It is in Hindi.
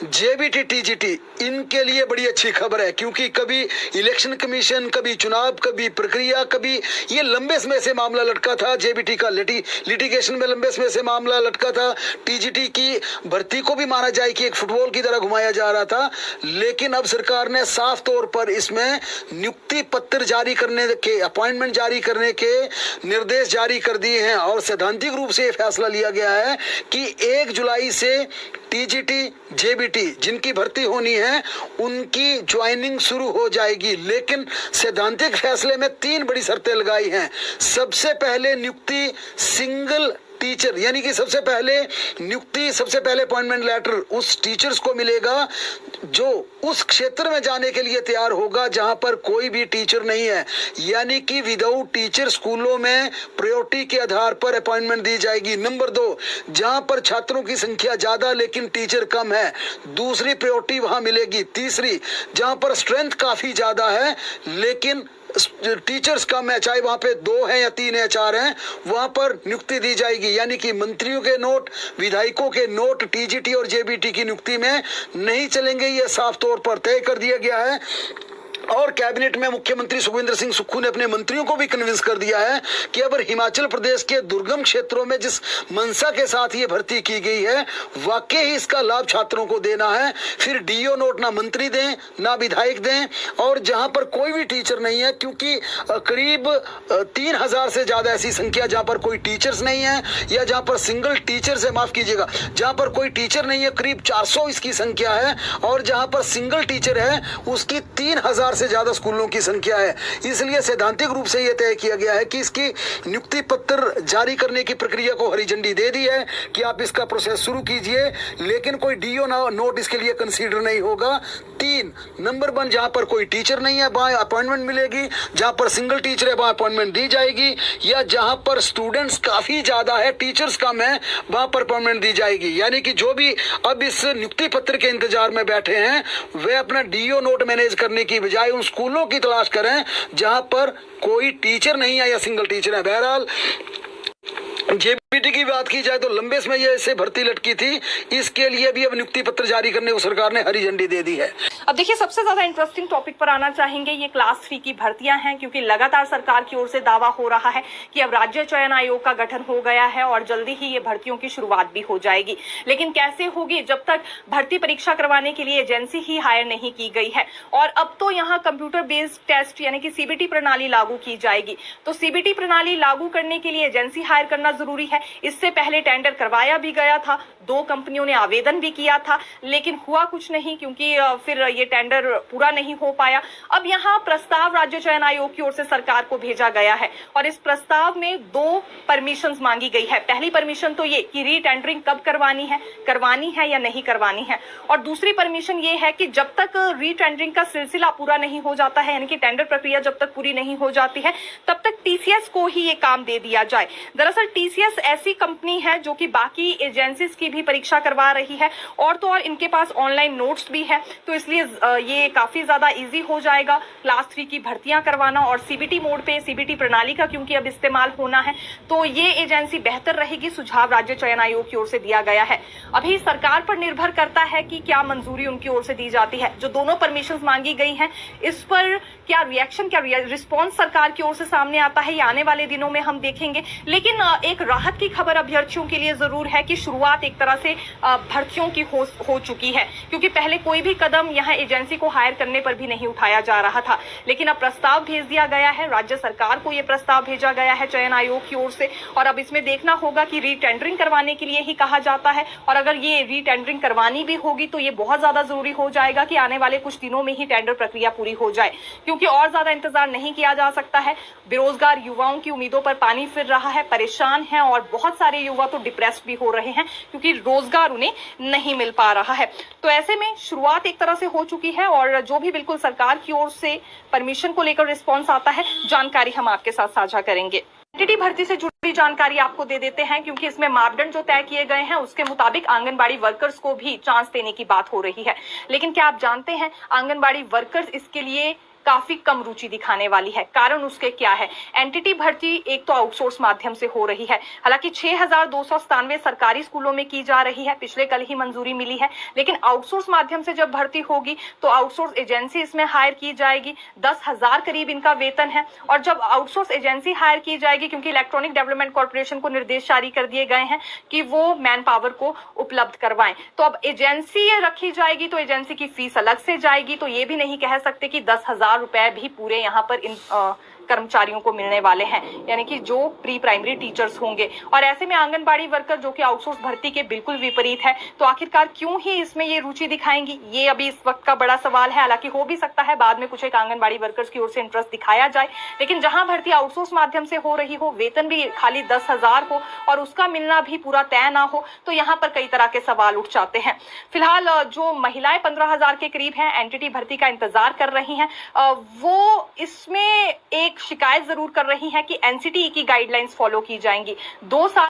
जेबीटी टीजीटी इनके लिए बड़ी अच्छी खबर है, क्योंकि कभी इलेक्शन कमीशन, कभी चुनाव, कभी प्रक्रिया, कभी ये लंबे समय से मामला लटका था। जेबीटी का लिटिगेशन में लंबे समय से मामला लटका था। टीजीटी की भर्ती को भी माना जाए कि एक फुटबॉल की तरह घुमाया जा रहा था, लेकिन अब सरकार ने साफ तौर पर इसमें नियुक्ति पत्र जारी करने के, अपॉइंटमेंट जारी करने के निर्देश जारी कर दिए हैं और सैद्धांतिक रूप से यह फैसला लिया गया है कि 1 जुलाई से टीजीटी, जेबीटी जिनकी भर्ती होनी है उनकी ज्वाइनिंग शुरू हो जाएगी। लेकिन सैद्धांतिक फैसले में 3 बड़ी शर्तें लगाई हैं। सबसे पहले नियुक्ति सिंगल टीचर, यानी कि सबसे पहले नियुक्ति, सबसे पहले अपॉइंटमेंट लेटर उस टीचर्स को मिलेगा जो उस क्षेत्र में जाने के लिए तैयार होगा जहां पर कोई भी टीचर नहीं है, यानी कि विदाउट टीचर स्कूलों में प्रायोरिटी के आधार पर अपॉइंटमेंट दी जाएगी। नंबर 2, जहां पर छात्रों की संख्या ज्यादा लेकिन टीचर कम है, दूसरी प्रायोरिटी वहां मिलेगी। तीसरी, जहां पर स्ट्रेंथ काफी ज्यादा है लेकिन टीचर्स कम है, चाहे वहां पे 2 हैं या 3 या 4 हैं, वहां पर नियुक्ति दी जाएगी। यानी कि मंत्रियों के नोट, विधायकों के नोट टीजीटी और जेबीटी की नियुक्ति में नहीं चलेंगे, ये साफ तौर पर तय कर दिया गया है। और कैबिनेट में मुख्यमंत्री सुखविंदर सिंह सुक्खू ने अपने मंत्रियों को भी कन्विंस कर दिया है कि अगर हिमाचल प्रदेश के दुर्गम क्षेत्रों में जिस मंशा के साथ ये भर्ती की गई है, वाकई ही इसका लाभ छात्रों को देना है, फिर डीओ नोट ना मंत्री दें ना विधायक दें। और जहां पर कोई भी टीचर नहीं है, क्योंकि करीब 3000 से ज्यादा ऐसी संख्या जहां पर कोई टीचर्स नहीं है, या जहां पर सिंगल टीचर से, माफ कीजिएगा, जहां पर कोई टीचर नहीं है करीब 400 इसकी संख्या है, और जहां पर सिंगल टीचर है उसकी 3000 से ज्यादा स्कूलों की संख्या है। इसलिए सैद्धांतिक रूप से यह तय किया गया है कि इसकी नियुक्ति पत्र जारी करने की प्रक्रिया को हरी झंडी दे दी है कि आप इसका प्रोसेस शुरू कीजिए, लेकिन कोई डीओ नोट इसके लिए कंसीडर नहीं होगा। 3, नंबर 1, जहां पर कोई टीचर नहीं है वहां अपॉइंटमेंट मिलेगी, जहां पर सिंगल टीचर है वहां अपॉइंटमेंट दी जाएगी, या जहां पर स्टूडेंट्स काफी ज्यादा है, टीचर्स कम है, वहां पर अपॉइंटमेंट दी जाएगी। यानी कि जो भी अब इस नियुक्ति पत्र के इंतजार में बैठे हैं वे अपना डीओ नोट मैनेज करने की बजाय उन स्कूलों की तलाश करें जहां पर कोई टीचर नहीं है या सिंगल टीचर है। बहरहाल जेबीटी की बात की जाए तो लंबे समय ये इससे भर्ती लटकी थी, इसके लिए भी अब नियुक्ति पत्र जारी करने को सरकार ने हरी झंडी दे दी है। अब देखिए, सबसे ज्यादा इंटरेस्टिंग टॉपिक पर आना चाहेंगे, ये क्लास 3 की भर्तियां हैं, क्योंकि लगातार सरकार की ओर से दावा हो रहा है कि अब राज्य चयन आयोग का गठन हो गया है और जल्दी ही ये भर्तियों की शुरुआत भी हो जाएगी। लेकिन कैसे होगी जब तक भर्ती परीक्षा करवाने के लिए एजेंसी ही हायर नहीं की गई है। और अब तो यहाँ कंप्यूटर बेस्ड टेस्ट यानी कि सीबीटी प्रणाली लागू की जाएगी। तो सीबीटी प्रणाली लागू करने के लिए एजेंसी हायर करना जरूरी है। इससे पहले टेंडर करवाया भी गया था, 2 कंपनियों ने आवेदन भी किया था, लेकिन हुआ कुछ नहीं, क्योंकि फिर ये टेंडर पूरा नहीं हो पाया। अब यहाँ प्रस्ताव राज्य चयन आयोग की ओर से सरकार को भेजा गया है और इस प्रस्ताव में 2 परमिशंस मांगी गई है। पहली परमिशन तो ये कि रीटेंडरिंग कब करवानी है या नहीं करवानी है, और दूसरी परमिशन ये है कि जब तक रीटेंडरिंग का सिलसिला पूरा नहीं हो जाता है, यानी कि टेंडर प्रक्रिया जब तक पूरी नहीं हो जाती है, तब तक टीसीएस को ही ये काम दे दिया जाए। दरअसल टीसीएस ऐसी कंपनी है जो कि बाकी एजेंसीज की भी परीक्षा करवा रही है, और तो और इनके पास ऑनलाइन नोट्स भी है, तो इसलिए ये काफी ज्यादा इजी हो जाएगा क्लास 3 की भर्तियां करवाना। और सीबीटी मोड पे, सीबीटी प्रणाली का क्योंकि अब इस्तेमाल होना है, तो ये एजेंसी बेहतर रहेगी, सुझाव राज्य चयन आयोग की ओर से दिया गया है। अभी सरकार पर निर्भर करता है कि क्या मंजूरी उनकी ओर से दी जाती है। जो दोनों परमिशन मांगी गई हैं, इस पर क्या रिएक्शन, क्या रिस्पॉन्स सरकार की ओर से सामने आता है, ये आने वाले दिनों में हम देखेंगे। लेकिन एक राहत की खबर अभ्यर्थियों के लिए जरूर है कि शुरुआत एक तरह से भर्तियों की हो चुकी है, क्योंकि पहले कोई भी कदम यहाँ एजेंसी को हायर करने पर भी नहीं उठाया जा रहा था। लेकिन अब प्रस्ताव भेज दिया गया है, राज्य सरकार को यह प्रस्ताव भेजा गया है चयन आयोग की ओर से, और अब इसमें देखना होगा कि रीटेंडरिंग करवाने के लिए ही कहा जाता है। और अगर ये रीटेंडरिंग करवानी भी होगी तो ये बहुत ज्यादा जरूरी हो जाएगा कि आने वाले कुछ दिनों में ही टेंडर प्रक्रिया पूरी हो जाए, क्योंकि और ज्यादा इंतजार नहीं किया जा सकता है। बेरोजगार युवाओं की उम्मीदों पर पानी फिर रहा है, परेशान है, और बहुत सारे युवा तो डिप्रेस्ड भी हो रहे हैं क्योंकि रोजगार उन्हें नहीं मिल पा रहा है। तो ऐसे में शुरुआत एक तरह से हो चुकी है, और जो भी बिल्कुल सरकार की ओर से परमिशन को लेकर रिस्पॉन्स आता है, जानकारी हम आपके साथ साझा करेंगे। एनटीटी भर्ती से जुड़ी जानकारी आपको दे देते हैं, क्योंकि इसमें मापदंड जो तय किए गए हैं उसके मुताबिक आंगनबाड़ी वर्कर्स को भी चांस देने की बात हो रही है। लेकिन क्या आप जानते हैं, आंगनबाड़ी वर्कर्स इसके लिए काफी कम रुचि दिखाने वाली है। कारण उसके क्या है? एनटीटी भर्ती एक तो आउटसोर्स माध्यम से हो रही है। हालांकि 6297 सरकारी स्कूलों में की जा रही है, पिछले कल ही मंजूरी मिली है, लेकिन आउटसोर्स माध्यम से जब भर्ती होगी तो आउटसोर्स एजेंसी इसमें हायर की जाएगी। 10,000 करीब इनका वेतन है। और जब आउटसोर्स एजेंसी हायर की जाएगी, क्योंकि इलेक्ट्रॉनिक डेवलपमेंट कॉर्पोरेशन को निर्देश जारी कर दिए गए हैं कि वो मैन पावर को उपलब्ध करवाएं, तो अब एजेंसी रखी जाएगी तो एजेंसी की फीस अलग से जाएगी। तो ये भी नहीं कह सकते कि 10,000 रुपए भी पूरे यहाँ पर इन कर्मचारियों को मिलने वाले हैं, यानी कि जो प्री प्राइमरी टीचर्स होंगे। और ऐसे में आंगनबाड़ी वर्कर जो कि आउटसोर्स भर्ती के बिल्कुल विपरीत है, तो आखिरकार क्यों ही इसमें ये रुचि दिखाएंगी, ये अभी इस वक्त का बड़ा सवाल है। हालांकि हो भी सकता है बाद में कुछ एक आंगनबाड़ी वर्कर्स की ओर से इंटरेस्ट दिखाया जाए, लेकिन जहां भर्ती आउटसोर्स माध्यम से हो रही हो, वेतन भी खाली 10,000 हो और उसका मिलना भी पूरा तय ना हो, तो यहाँ पर कई तरह के सवाल उठ जाते हैं। फिलहाल जो महिलाएं 15,000 के करीब हैं, एनटीटी भर्ती का इंतजार कर रही हैं, वो इसमें एक शिकायत जरूर कर रही हैं कि एनसीटी की गाइडलाइंस फॉलो की जाएंगी। 2 साल